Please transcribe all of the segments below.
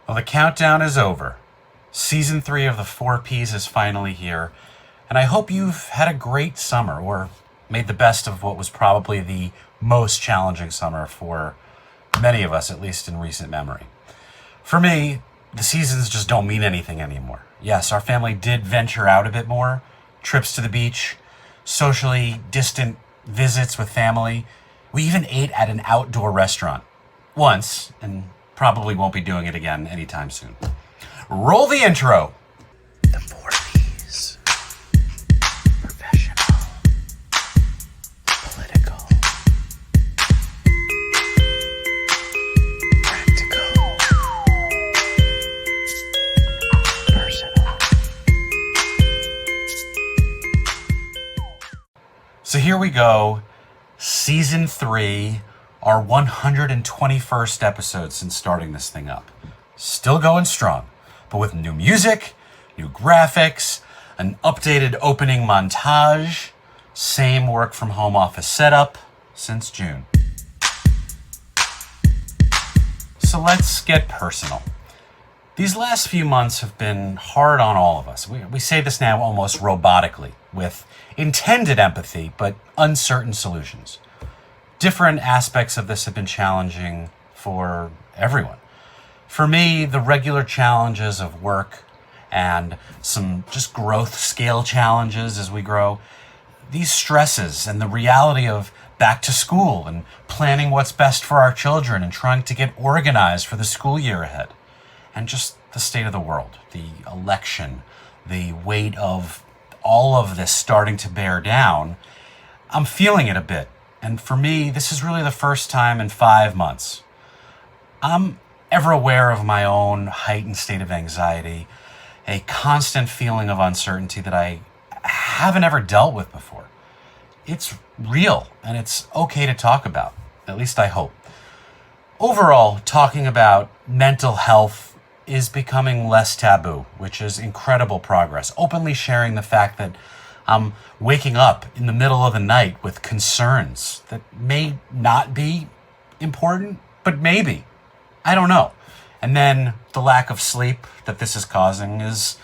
Well, the countdown is over. Season 3 of the 4Ps is finally here, and I hope you've had a great summer, or made the best of what was probably the most challenging summer for many of us, at least in recent memory. For me, the seasons just don't mean anything anymore. Yes, our family did venture out a bit more, trips to the beach, socially distant visits with family. We even ate at an outdoor restaurant once, and probably won't be doing it again anytime soon. Roll the intro. The 4Ps. Professional. Political. Practical. Personal. So here we go. Season 3, our 121st episode since starting this thing up. Still going strong, but with new music, new graphics, an updated opening montage, same work from home office setup since June. So let's get personal. These last few months have been hard on all of us. We say this now almost robotically, with intended empathy, but uncertain solutions. Different aspects of this have been challenging for everyone. For me, the regular challenges of work and some just growth scale challenges as we grow, these stresses and the reality of back to school and planning what's best for our children and trying to get organized for the school year ahead, and just the state of the world, the election, the weight of all of this starting to bear down, I'm feeling it a bit. And for me, this is really the first time in 5 months. I'm ever aware of my own heightened state of anxiety, a constant feeling of uncertainty that I haven't ever dealt with before. It's real, and it's okay to talk about, at least I hope. Overall, talking about mental health is becoming less taboo, which is incredible progress. Openly sharing the fact that I'm waking up in the middle of the night with concerns that may not be important, but maybe. I don't know. And then the lack of sleep that this is causing is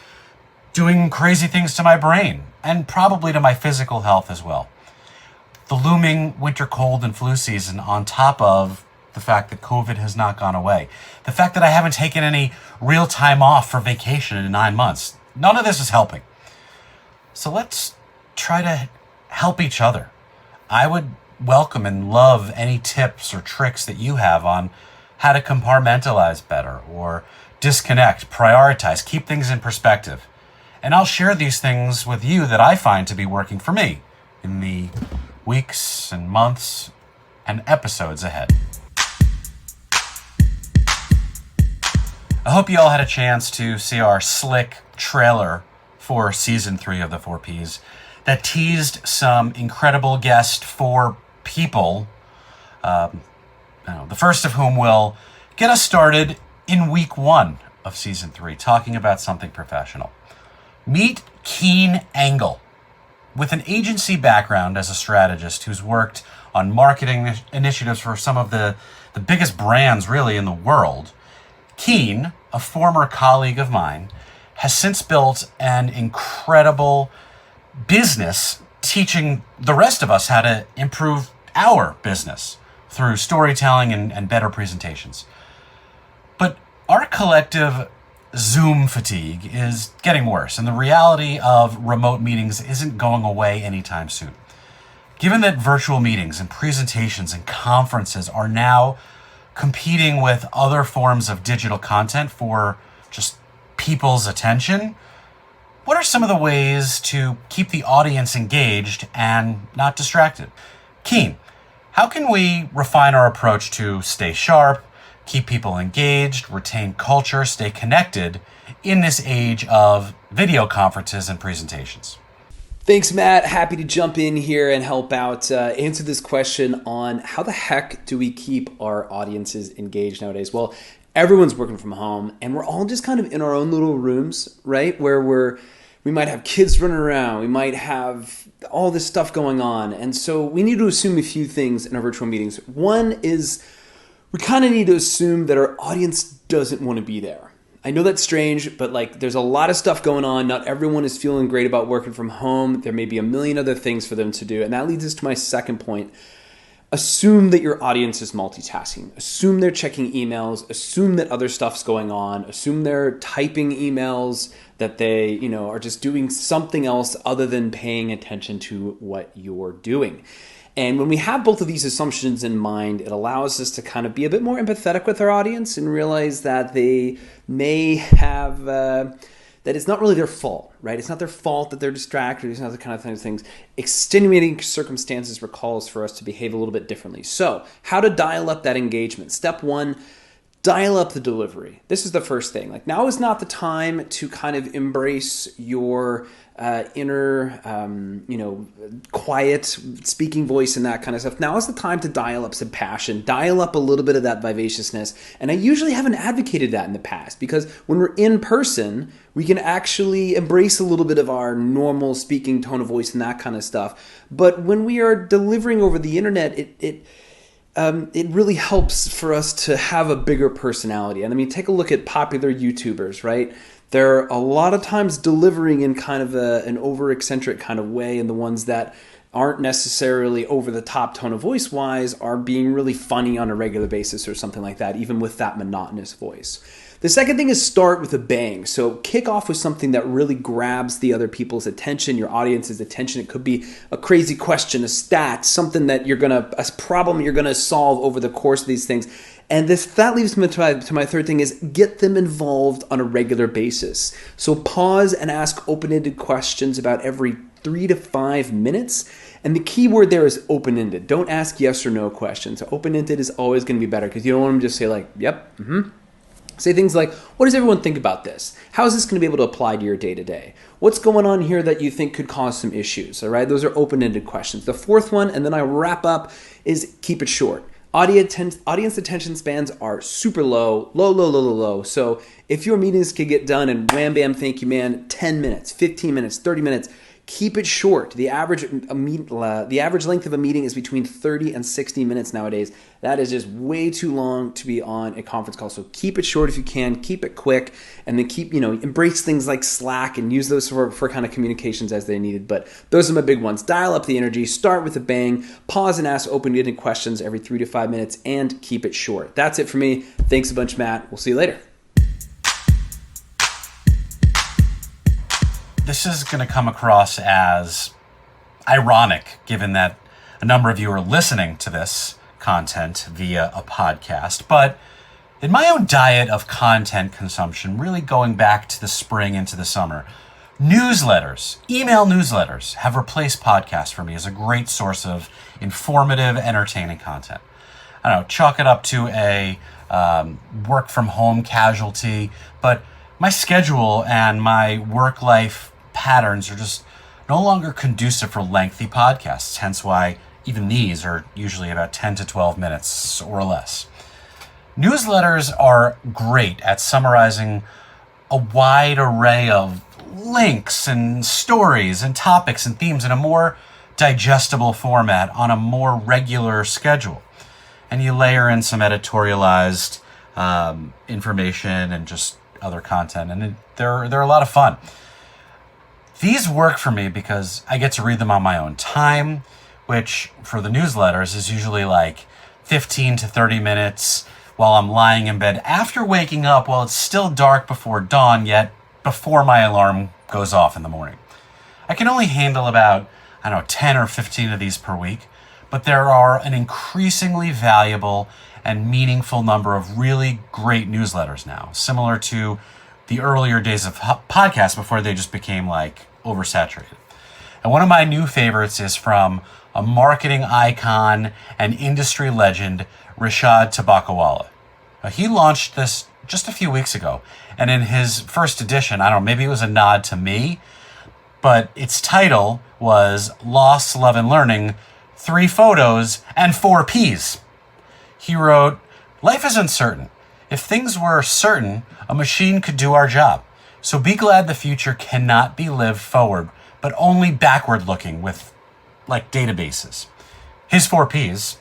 doing crazy things to my brain and probably to my physical health as well. The looming winter cold and flu season on top of the fact that COVID has not gone away. The fact that I haven't taken any real time off for vacation in 9 months. None of this is helping. So let's try to help each other. I would welcome and love any tips or tricks that you have on how to compartmentalize better or disconnect, prioritize, keep things in perspective. And I'll share these things with you that I find to be working for me in the weeks and months and episodes ahead. I hope you all had a chance to see our slick trailer for Season 3 of the 4Ps that teased some incredible guest 4 people, the first of whom will get us started in week 1 of Season 3, talking about something professional. Meet Keane Angle. With an agency background as a strategist who's worked on marketing initiatives for some of the biggest brands really in the world, Keane, a former colleague of mine, has since built an incredible business teaching the rest of us how to improve our business through storytelling and better presentations. But our collective Zoom fatigue is getting worse, and the reality of remote meetings isn't going away anytime soon. Given that virtual meetings and presentations and conferences are now competing with other forms of digital content for just people's attention, what are some of the ways to keep the audience engaged and not distracted? Keane, how can we refine our approach to stay sharp, keep people engaged, retain culture, stay connected in this age of video conferences and presentations? Thanks, Matt. Happy to jump in here and help out answer this question on how the heck do we keep our audiences engaged nowadays? Well, everyone's working from home and we're all just kind of in our own little rooms, right? Where we might have kids running around. We might have all this stuff going on. And so we need to assume a few things in our virtual meetings. One is we kind of need to assume that our audience doesn't want to be there. I know that's strange, but like there's a lot of stuff going on. Not everyone is feeling great about working from home. There may be a million other things for them to do. And that leads us to my second point. Assume that your audience is multitasking. Assume they're checking emails. Assume that other stuff's going on. Assume they're typing emails, that they, are just doing something else other than paying attention to what you're doing. And when we have both of these assumptions in mind, it allows us to kind of be a bit more empathetic with our audience and realize that they may have, that it's not really their fault, right? It's not their fault that they're distracted. It's not the kind of things. Extenuating circumstances recalls for us to behave a little bit differently. So how to dial up that engagement. Step one, dial up the delivery. This is the first thing. Like now is not the time to kind of embrace your inner, quiet speaking voice and that kind of stuff. Now is the time to dial up some passion, dial up a little bit of that vivaciousness. And I usually haven't advocated that in the past because when we're in person, we can actually embrace a little bit of our normal speaking tone of voice and that kind of stuff. But when we are delivering over the internet, it really helps for us to have a bigger personality. And I mean, take a look at popular YouTubers, right? They're a lot of times delivering in kind of an over-eccentric kind of way, and the ones that aren't necessarily over the top tone of voice wise are being really funny on a regular basis or something like that, even with that monotonous voice. The second thing is start with a bang. So kick off with something that really grabs the other people's attention, your audience's attention. It could be a crazy question, a stat, something that a problem you're gonna solve over the course of these things. And that leads me to my third thing is get them involved on a regular basis. So pause and ask open-ended questions about every 3 to 5 minutes. And the key word there is open-ended. Don't ask yes or no questions. Open-ended is always going to be better because you don't want them to just say like, yep, Say things like, what does everyone think about this? How is this going to be able to apply to your day-to-day? What's going on here that you think could cause some issues? All right, those are open-ended questions. The fourth one, and then I wrap up, is keep it short. Audience attention spans are super low. So if your meetings can get done in wham, bam, thank you, man, 10 minutes, 15 minutes, 30 minutes, keep it short. The average length of a meeting is between 30 and 60 minutes nowadays. That is just way too long to be on a conference call. So keep it short if you can, keep it quick, and then embrace things like Slack and use those for kind of communications as they needed. But those are my big ones. Dial up the energy, start with a bang, pause and ask open-ended questions every 3 to 5 minutes, and keep it short. That's it for me. Thanks a bunch, Matt. We'll see you later. This is going to come across as ironic, given that a number of you are listening to this content via a podcast. But in my own diet of content consumption, really going back to the spring into the summer, newsletters, email newsletters, have replaced podcasts for me as a great source of informative, entertaining content. I don't know, chalk it up to a work from home casualty, but my schedule and my work-life patterns are just no longer conducive for lengthy podcasts, hence why even these are usually about 10 to 12 minutes or less. Newsletters are great at summarizing a wide array of links and stories and topics and themes in a more digestible format on a more regular schedule. And you layer in some editorialized information and just other content, and they're a lot of fun. These work for me because I get to read them on my own time, which for the newsletters is usually like 15 to 30 minutes while I'm lying in bed after waking up while it's still dark before dawn, yet before my alarm goes off in the morning. I can only handle about, 10 or 15 of these per week, but there are an increasingly valuable and meaningful number of really great newsletters now, similar to the earlier days of podcasts before they just became like oversaturated. And one of my new favorites is from a marketing icon and industry legend, Rishad Tobaccowala. He launched this just a few weeks ago, and in his first edition, maybe it was a nod to me, but its title was Loss, Love, and Learning, 3 Photos and 4 Ps. He wrote, "Life is uncertain. If things were certain, a machine could do our job. So be glad the future cannot be lived forward, but only backward looking with, like, databases." His 4 Ps.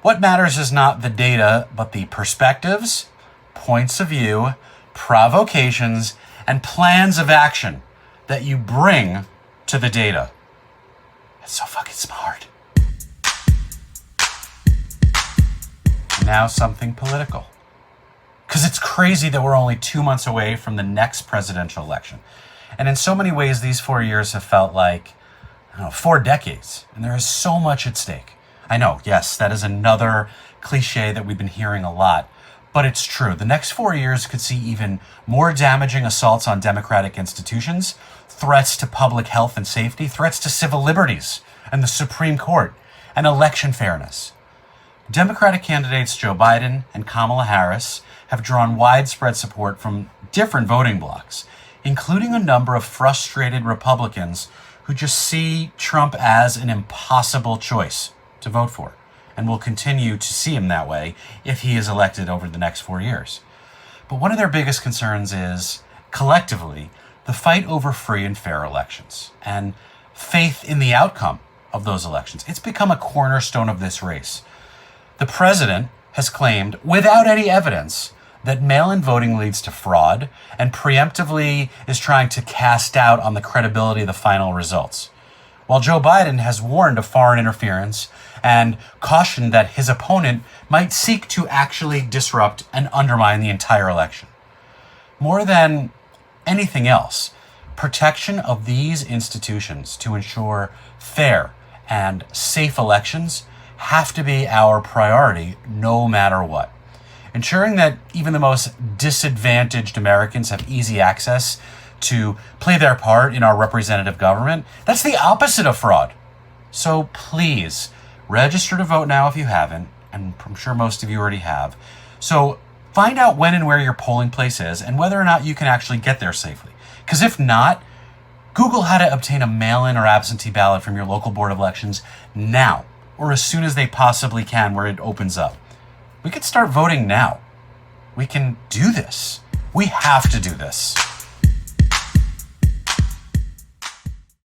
What matters is not the data, but the perspectives, points of view, provocations, and plans of action that you bring to the data. It's so fucking smart. Now something political. Because it's crazy that we're only 2 months away from the next presidential election. And in so many ways, these 4 years have felt like, 4 decades. And there is so much at stake. I know, yes, that is another cliche that we've been hearing a lot. But it's true. The next 4 years could see even more damaging assaults on democratic institutions, threats to public health and safety, threats to civil liberties and the Supreme Court, and election fairness. Democratic candidates Joe Biden and Kamala Harris have drawn widespread support from different voting blocs, including a number of frustrated Republicans who just see Trump as an impossible choice to vote for, and will continue to see him that way if he is elected over the next 4 years. But one of their biggest concerns is, collectively, the fight over free and fair elections and faith in the outcome of those elections. It's become a cornerstone of this race. The president has claimed, without any evidence, that mail-in voting leads to fraud and preemptively is trying to cast doubt on the credibility of the final results. While Joe Biden has warned of foreign interference and cautioned that his opponent might seek to actually disrupt and undermine the entire election. More than anything else, protection of these institutions to ensure fair and safe elections have to be our priority no matter what. Ensuring that even the most disadvantaged Americans have easy access to play their part in our representative government, that's the opposite of fraud. So please, register to vote now if you haven't, and I'm sure most of you already have. So find out when and where your polling place is and whether or not you can actually get there safely. Because if not, Google how to obtain a mail-in or absentee ballot from your local board of elections now, or as soon as they possibly can where it opens up. We could start voting now. We can do this. We have to do this.